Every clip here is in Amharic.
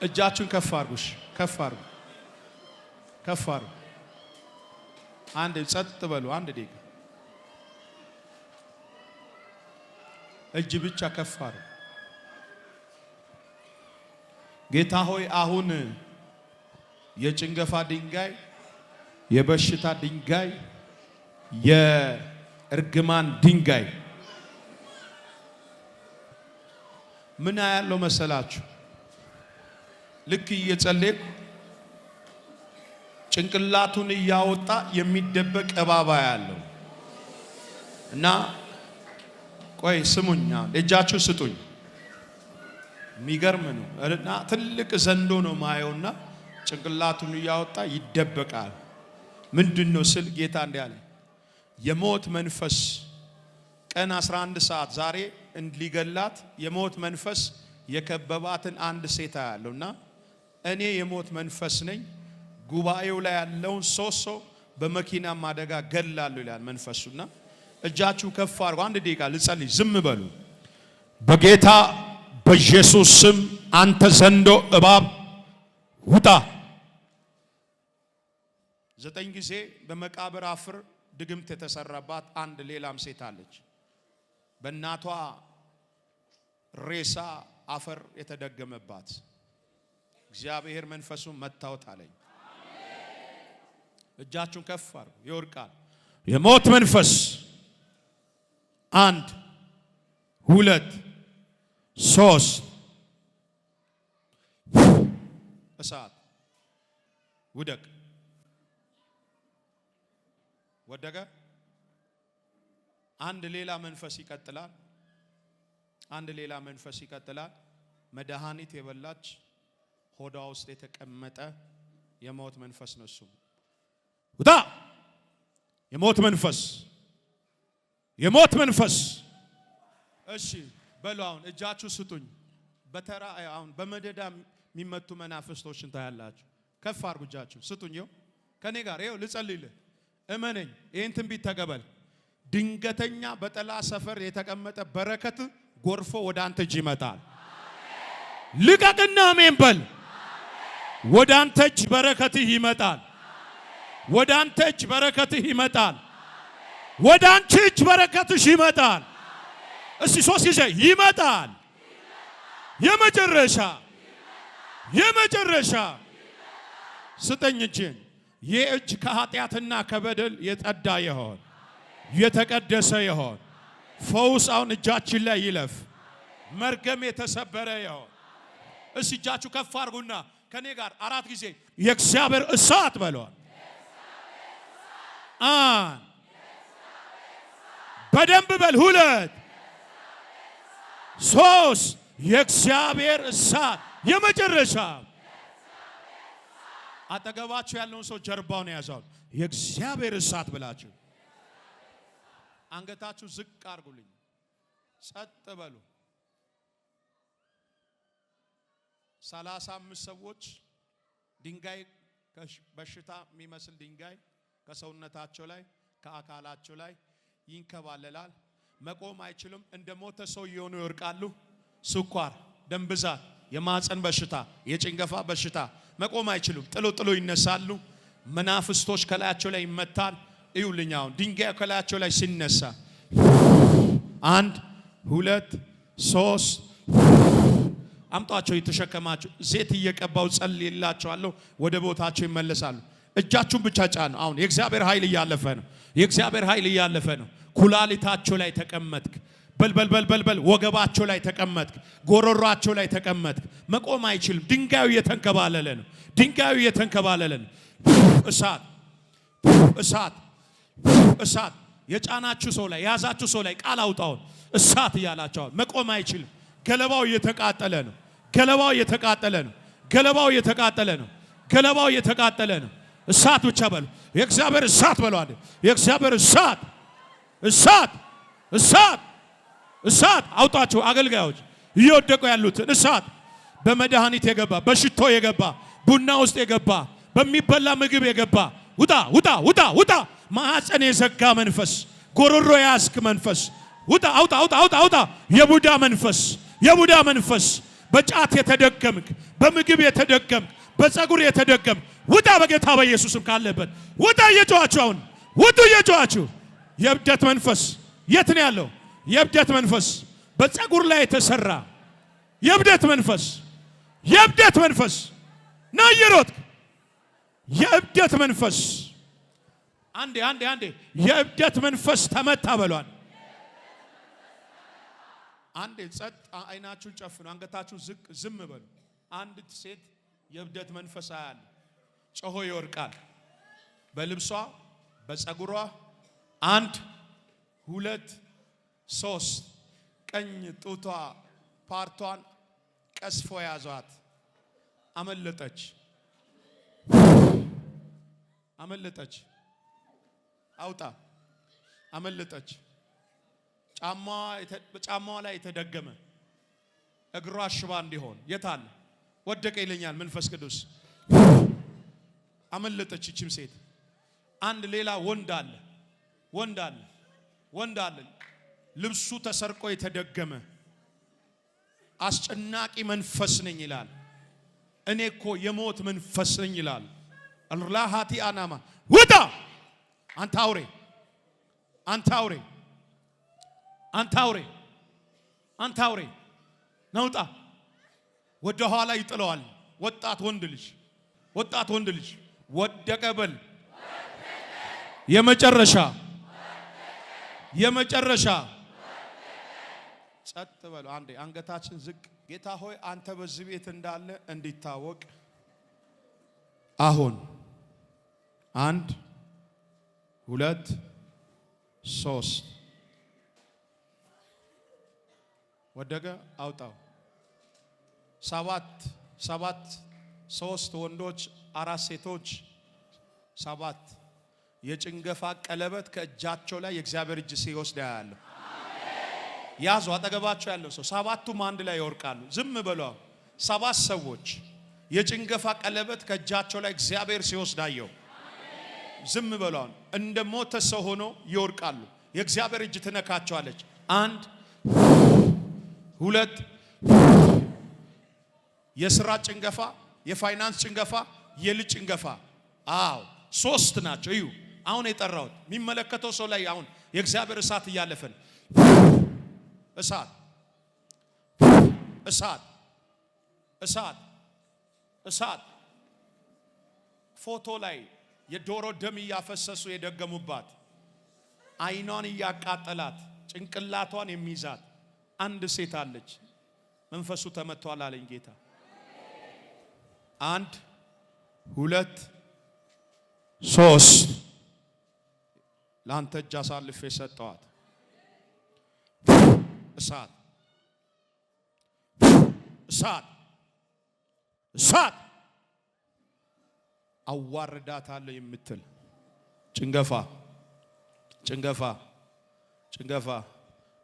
እጃችሁን ከፍ አድርጉሽ። ከፍ አድርጉ። ከፍ አድርጉ። አንድ ጸጥ በሉ። አንድ ደቂቃ እጅ ብቻ ከፍ አድርጉ። ጌታ ሆይ አሁን የጭንገፋ ድንጋይ፣ የበሽታ ድንጋይ፣ የእርግማን ድንጋይ ምን ያለው መሰላችሁ? ልክ እየጸለይኩ ጭንቅላቱን እያወጣ የሚደበቅ እባባ ያለው እና ቆይ ስሙኛ፣ እጃችሁ ስጡኝ። የሚገርም ነው እና ትልቅ ዘንዶ ነው ማየውና ጭንቅላቱን እያወጣ ይደበቃል። ምንድነው ስል ጌታ እንዲህ አለ፣ የሞት መንፈስ ቀን 11 ሰዓት ዛሬ እንዲገላት የሞት መንፈስ የከበባትን አንድ ሴት ያለውና እኔ የሞት መንፈስ ነኝ፣ ጉባኤው ላይ ያለውን ሶስት ሰው በመኪና አደጋ ገላለሁ ይላል መንፈሱና እጃችሁ ከፍ አድርጉ። አንድ ደቂቃ ልጸልይ፣ ዝም በሉ። በጌታ በኢየሱስ ስም አንተ ዘንዶ እባብ ውጣ። 9 ጊዜ በመቃብር አፍር ድግምት የተሰራባት አንድ ሌላም ሴት አለች። በእናቷ ሬሳ አፈር የተደገመባት እግዚአብሔር መንፈሱን መታወት አለኝ። እጃችሁን ከፍ አድርጉ። ይወርቃል። የሞት መንፈስ 1 2 3 እሳት ውደቅ። ወደቀ። አንድ ሌላ መንፈስ ይቀጥላል። አንድ ሌላ መንፈስ ይቀጥላል። መድኃኒት የበላች ሆዷ ውስጥ የተቀመጠ የሞት መንፈስ ነው። እሱ ውጣ። የሞት መንፈስ፣ የሞት መንፈስ። እሺ በሉ አሁን እጃችሁ ስጡኝ። በተራ አሁን በመደዳ የሚመቱ መናፍስቶችን ታያላችሁ። ከፍ አድርጉ እጃችሁ ስጡኝ። ይኸው ከኔ ጋር ይኸው ልጸልይልህ። እመነኝ፣ ይህን ትንቢት ተቀበል። ድንገተኛ በጠላ ሰፈር የተቀመጠ በረከት ጎርፎ ወደ አንተ እጅ ይመጣል። ልቀቅና አሜን በል። ወደ አንተ እጅ በረከትህ ይመጣል። ወደ አንተ እጅ በረከትህ ይመጣል። ወደ አንቺ እጅ በረከትሽ ይመጣል። እስቲ 3 ጊዜ ይመጣል። የመጨረሻ የመጨረሻ ስጠኝ እጅን። ይህ እጅ ከኃጢአትና ከበደል የጸዳ ይሆን፣ የተቀደሰ ይሆን። ፈውስ አሁን እጃችን ላይ ይለፍ። መርገም የተሰበረ ይሆን። እስቲ እጃችሁ ከፍ አድርጉና ከኔ ጋር 4 ጊዜ የእግዚአብሔር እሳት በሏል። በደንብ በል። 2 3 የእግዚአብሔር እሳት። የመጨረሻ አጠገባችሁ ያለውን ሰው ጀርባውን ያዛው። የእግዚአብሔር እሳት ብላችሁ አንገታችሁ ዝቅ አድርጉልኝ። ጸጥ በሉ። 35 ሰዎች ድንጋይ በሽታ የሚመስል ድንጋይ ከሰውነታቸው ላይ ከአካላቸው ላይ ይንከባለላል። መቆም አይችሉም። እንደ ሞተ ሰው እየሆኑ ይወርቃሉ። ስኳር፣ ደም ብዛት፣ የማህፀን በሽታ፣ የጭንገፋ በሽታ መቆም አይችሉም። ጥሎ ጥሎ ይነሳሉ። መናፍስቶች ከላያቸው ላይ ይመታል። እዩልኝ አሁን ድንጋይ ከላያቸው ላይ ሲነሳ 1 2 3 አምጧቸው። የተሸከማቸው ዘይት እየቀባው ጸልይላቸዋለሁ። ወደ ቦታቸው ይመለሳሉ። እጃችሁን ብቻ ጫኑ። አሁን የእግዚአብሔር ኃይል እያለፈ ነው። የእግዚአብሔር ኃይል እያለፈ ነው። ኩላሊታቸው ላይ ተቀመጥክ። በልበል ወገባቸው ላይ ተቀመጥክ። ጎሮሯቸው ላይ ተቀመጥክ። መቆም አይችልም። ድንጋዩ እየተንከባለለ ነው። ድንጋዩ እየተንከባለለ ነው። እሳት እሳት እሳት። የጫናችሁ ሰው ላይ የያዛችሁ ሰው ላይ ቃል አውጣውን እሳት እያላቸዋል። መቆም አይችልም። ገለባው እየተቃጠለ ነው። ገለባው እየተቃጠለ ነው። ገለባው እየተቃጠለ ነው። ገለባው እየተቃጠለ ነው። እሳት ብቻ በሉ። የእግዚአብሔር እሳት በሏል። የእግዚአብሔር እሳት እሳት እሳት እሳት። አውጣቸው አገልጋዮች እየወደቁ ያሉትን እሳት። በመድኃኒት የገባ በሽቶ የገባ ቡና ውስጥ የገባ በሚበላ ምግብ የገባ ውጣ ውጣ ውጣ ውጣ። ማህፀን የዘጋ መንፈስ፣ ጎሮሮ የያዝክ መንፈስ ውጣ አውጣ አውጣ አውጣ አውጣ። የቡዳ መንፈስ፣ የቡዳ መንፈስ በጫት የተደገምክ፣ በምግብ የተደገምክ፣ በፀጉር የተደገምክ ውጣ በጌታ በኢየሱስም ካለበት ውጣ። እየጮኻችሁ አሁን ውጡ፣ እየጮኻችሁ። የእብደት መንፈስ የት ነው ያለው? የእብደት መንፈስ በፀጉር ላይ የተሰራ የእብደት መንፈስ፣ የእብደት መንፈስ ና እየሮጥክ የእብደት መንፈስ አንዴ የእብደት መንፈስ ተመታ በሏል። አንዴ ጸጥ፣ አይናችሁን ጨፍኑ፣ አንገታችሁን ዝም በሉ። አንዲት ሴት የእብደት መንፈስ አያለ ጮሆ ይወርቃል። በልብሷ በፀጉሯ 1 2 3 ቀኝ ጡቷ ፓርቷን ቀስፎ ያዟት። አመለጠች። አውጣ አመለጠች። ጫማዋ ላይ የተደገመ እግሯ ሽባ እንዲሆን የታለ ወደቀ ይለኛል መንፈስ ቅዱስ። አመለጠች ይችም ሴት። አንድ ሌላ ወንድ አለ ልብሱ ተሰርቆ የተደገመ አስጨናቂ መንፈስ ነኝ ይላል። እኔ እኮ የሞት መንፈስ ነኝ ይላል። አላሃቲ አናማ ውጣ! አንተ አውሬ ነውጣ! ወደ ኋላ ይጥለዋል። ወጣት ወንድ ልጅ ወደቀ በል። የመጨረሻ ጸጥ በሉ። አንዴ አንገታችን ዝቅ። ጌታ ሆይ አንተ በዚህ ቤት እንዳለ እንዲታወቅ አሁን 1 2 3 ወደቀ። አውጣው። 7 3 ወንዶች 4 ሴቶች 7 የጭንገፋ ቀለበት ከእጃቸው ላይ የእግዚአብሔር እጅ ሲወስድ ያያለሁ። ያዙ አጠገባቸው ያለው ሰው። 7ቱም አንድ ላይ ይወርቃሉ። ዝም በለው። 7 ሰዎች የጭንገፋ ቀለበት ከእጃቸው ላይ እግዚአብሔር ሲወስድ አየሁ። ዝም በለው። እንደ ሞተ ሰው ሆኖ ይወርቃሉ። የእግዚአብሔር እጅ ትነካቸዋለች። 1 2 የሥራ ጭንገፋ፣ የፋይናንስ ጭንገፋ፣ የልጅ ጭንገፋ። አዎ 3 ናቸው። እዩ አሁን የጠራሁት የሚመለከተው ሰው ላይ አሁን የእግዚአብሔር እሳት እያለፈን እሳት ፎቶ ላይ የዶሮ ደም እያፈሰሱ የደገሙባት፣ አይኗን እያቃጠላት ጭንቅላቷን የሚይዛት አንድ ሴት አለች። መንፈሱ ተመቷል አለኝ ጌታ። 1 2 3 ላንተ እጅ አሳልፌ ሰጠዋት። እሳት አዋርዳታለሁ የምትል ጭንገፋ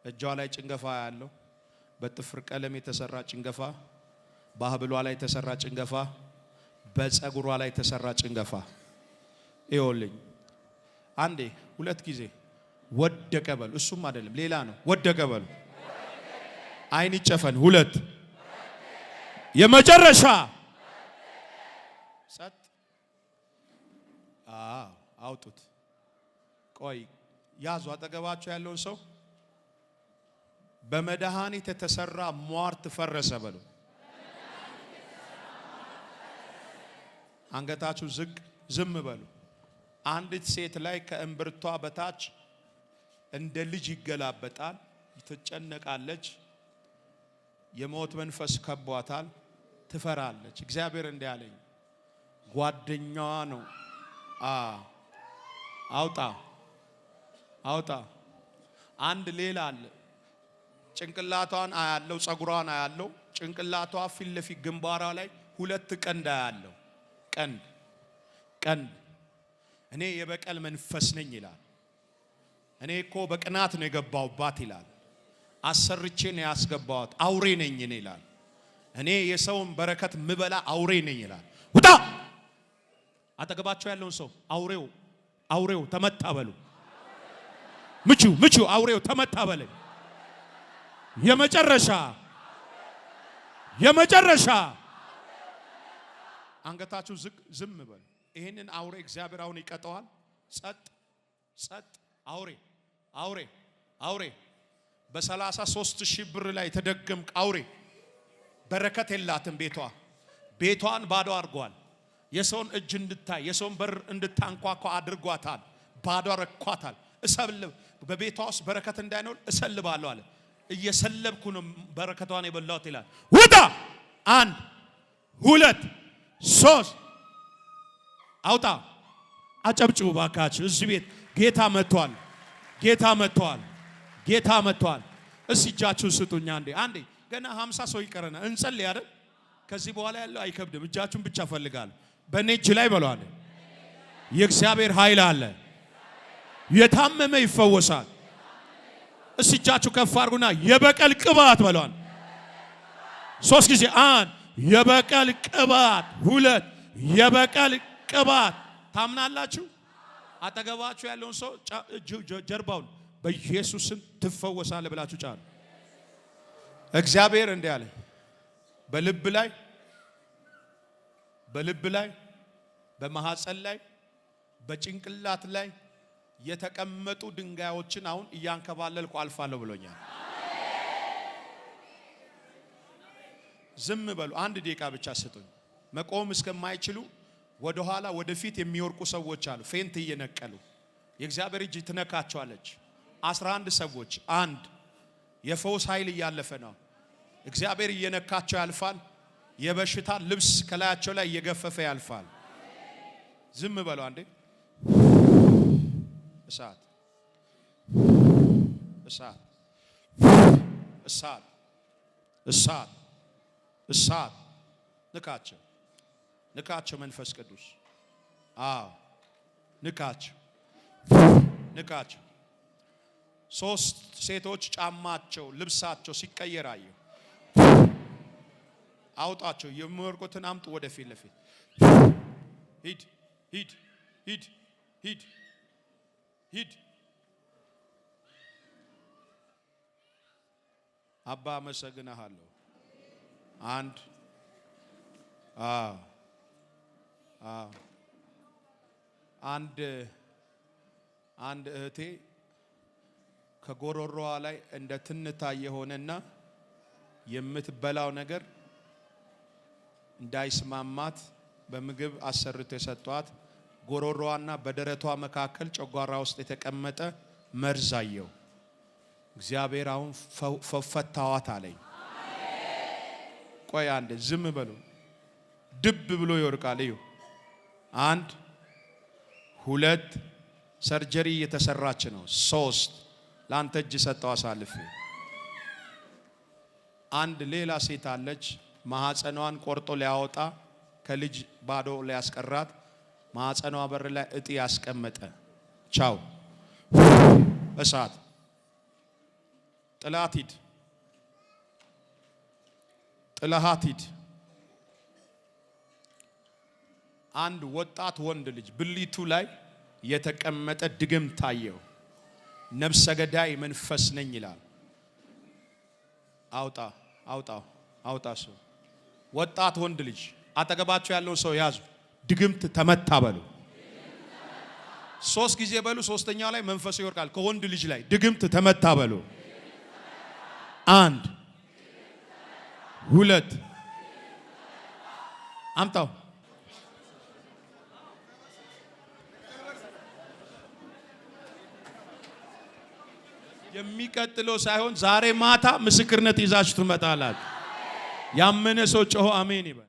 እጇ ላይ ጭንገፋ ያለው በጥፍር ቀለም የተሰራ ጭንገፋ፣ በሐብሏ ላይ የተሰራ ጭንገፋ፣ በፀጉሯ ላይ የተሰራ ጭንገፋ። ይኸውልኝ አንዴ 2 ጊዜ ወደቀ በሉ። እሱም አይደለም ሌላ ነው። ወደቀ በሉ። አይን ይጨፈን። 2 የመጨረሻ ጸጥ። አውጡት። ቆይ ያዙ አጠገባቸው ያለውን ሰው። በመድኃኒት የተሰራ ሟርት ፈረሰ በሉ። አንገታችሁ ዝም በሉ። አንዲት ሴት ላይ ከእምብርቷ በታች እንደ ልጅ ይገላበጣል፣ ትጨነቃለች። የሞት መንፈስ ከቧታል፣ ትፈራለች። እግዚአብሔር እንዲህ አለኝ፣ ጓደኛዋ ነው። አውጣ። አንድ ሌላ አለ። ጭንቅላቷን አያለው፣ ፀጉሯን አያለው። ጭንቅላቷ ፊት ለፊት ግንባሯ ላይ 2 ቀንድ አያለው። ቀንድ እኔ የበቀል መንፈስ ነኝ ይላል። እኔ እኮ በቅናት ነው የገባውባት ይላል። አሰርቼ ነው ያስገባዋት። አውሬ ነኝ እኔ ይላል። እኔ የሰውን በረከት ምበላ አውሬ ነኝ ይላል። ውጣ! አጠገባቸው ያለውን ሰው አውሬው ተመታ በሉ። ምቹ አውሬው ተመታ በለኝ። የመጨረሻ የመጨረሻ አንገታችሁ ዝም በሉ። ይሄንን አውሬ እግዚአብሔር አሁን ይቀጠዋል። ጸጥ ጸጥ። አውሬ በ33,000 ብር ላይ የተደገምክ አውሬ በረከት የላትም። ቤቷን ባዶ አድርጓል። የሰውን እጅ እንድታይ የሰውን በር እንድታንኳኳ አድርጓታል። ባዶ አረኳታል። በቤቷ ውስጥ በረከት እንዳይኖር እሰልባለሁ አለ። እየሰለብኩ ነው በረከቷን የበላሁት ይላል። ውጣ! 1 2 3 አውጣ! አጨብጭቡ ባካችሁ። እዚህ ቤት ጌታ መጥቷል። ጌታ መጥቷል። እስቲ እጃችሁን ስጡኝ። አንዴ ገና 50 ሰው ይቀረናል። እንጸልይ አይደል? ከዚህ በኋላ ያለው አይከብድም። እጃችሁን ብቻ ፈልጋለሁ። በእኔ እጅ ላይ በሏል። የእግዚአብሔር ኃይል አለ። የታመመ ይፈወሳል። እስቲ እጃችሁ ከፍ አድርጉና የበቀል ቅባት በሏል። 3 ጊዜ 1 የበቀል ቅባት፣ 2 የበቀል ቅባት። ታምናላችሁ? አጠገባችሁ ያለውን ሰው ጀርባውን በኢየሱስም ትፈወሳለህ ብላችሁ ጫኑ። እግዚአብሔር እንዲህ አለ፣ በልብ ላይ በማህፀን ላይ በጭንቅላት ላይ የተቀመጡ ድንጋዮችን አሁን እያንከባለልኩ አልፋለሁ ብሎኛል። ዝም በሉ። 1 ደቂቃ ብቻ ስጡኝ። መቆም እስከማይችሉ ወደ ኋላ ወደፊት የሚወርቁ ሰዎች አሉ፣ ፌንት እየነቀሉ የእግዚአብሔር እጅ ትነካቸዋለች። 11 ሰዎች 1 የፈውስ ኃይል እያለፈ ነው። እግዚአብሔር እየነካቸው ያልፋል። የበሽታ ልብስ ከላያቸው ላይ እየገፈፈ ያልፋል። ዝም በሉ አንዴ። እሳት እሳት እሳት እሳት እሳት። ንካቸው መንፈስ ቅዱስ። ንካቸው። 3 ሴቶች ጫማቸው ልብሳቸው ሲቀየር አየሁ። አውጣቸው። የሚወርቁትን አምጡ ወደፊት ለፊት። ሂድ። አባ አመሰግንሃለሁ። አንድ እህቴ ከጎሮሮዋ ላይ እንደ ትንታ የሆነና የምትበላው ነገር እንዳይስማማት በምግብ አሰርቶ የሰጧት ጎሮሮዋና በደረቷ መካከል ጨጓራ ውስጥ የተቀመጠ መርዝ አየሁ። እግዚአብሔር አሁን ፈታዋት አለኝ። ቆይ አንዴ ዝም በሉ። ድብ ብሎ ይወርቃል። እዩ 1 2 ሰርጀሪ እየተሰራች ነው። 3 ላንተ እጅ ሰጠው አሳልፌ። 1 ሌላ ሴት አለች። ማህፀኗን ቆርጦ ሊያወጣ ከልጅ ባዶ ሊያስቀራት ማህፀኗ በር ላይ እጢ ያስቀመጠ። ቻው እሳት ጥላት ሂድ። 1 ወጣት ወንድ ልጅ ብልቱ ላይ የተቀመጠ ድግም ታየው። ነፍሰ ገዳይ መንፈስ ነኝ ይላል። አውጣ ሰው ወጣት ወንድ ልጅ አጠገባቸው ያለውን ሰው ያዙ። ድግምት ተመታ በሉ። 3 ጊዜ በሉ። 3ኛው ላይ መንፈሱ ይወርቃል። ከወንድ ልጅ ላይ ድግምት ተመታ በሉ። 1 2 አምጣው። የሚቀጥለው ሳይሆን ዛሬ ማታ ምስክርነት ይዛችሁ ትመጣላችሁ። ያመነ ሰው ጮሆ አሜን ይበል።